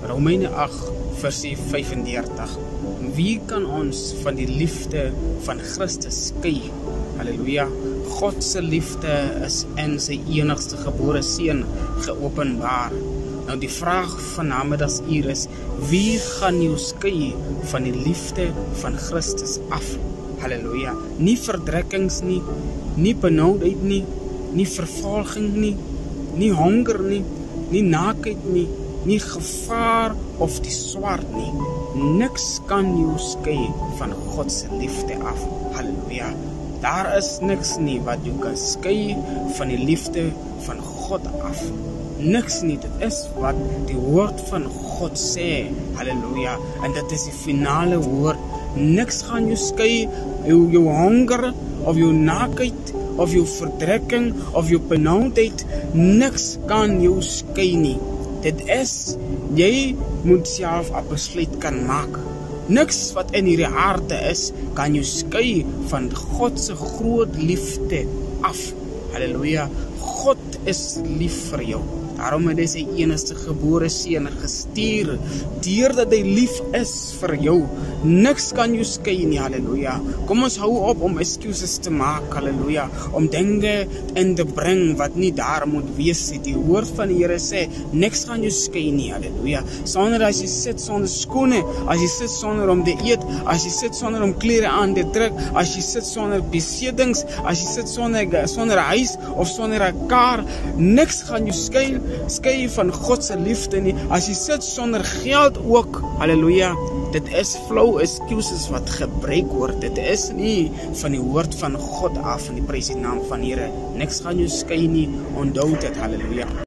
Romeine 8 vers 35. Wie kan ons van die liefde van Christus skei? Halleluja. God se liefde is in sy enigste gebore seun geopenbaar. Nou die vraag van namiddaguur is, wie gaan jou skei van die liefde van Christus af? Halleluja. Nie verdrukkings nie, nie benoudheid nie, nie vervolging nie, nie honger nie, nie naakheid nie, nie gevaar of die swaard nie. Niks kan jou skei van God se liefde af. Halleluja. Daar is niks nie wat jou kan skei van die liefde van God af. Niks nie, dit is wat die woord van God sê. Halleluja. En dit is die finale woord. Niks gaan jou skei, jou honger, of jou naakheid, of jou verdrukking, of jou benoudheid. Niks kan jou skei nie. Dit is, jy moet self 'n besluit kan maak. Niks wat in hierdie aarde is, kan jou skei van God se groot liefde af. Halleluja. God is lief vir jou. Daarom het hy sy enigste gebore seun gestuur, deurdat hy lief is vir jou. Niks kan jou skei nie, halleluja. Kom ons hou op om excuses te maak, halleluja, om dinge in te bring wat nie daar moet wees nie. Die woord van die Here sê, niks kan jou skei nie, halleluja. Sonder as jy sit sonder skoene, as jy sit sonder om te eet, as jy sit sonder om klere aan te trek, as jy sit sonder besedings, as jy sit sonder 'n huis of sonder 'n kar, niks gaan jou skei van God se liefde nie. As jy sit sonder geld ook, halleluja, dit is flou excuses wat gebruik word. Dit is nie van die woord van God af, in die prys die naam van Here. Niks gaan jou skei nie, onthou dit, halleluja.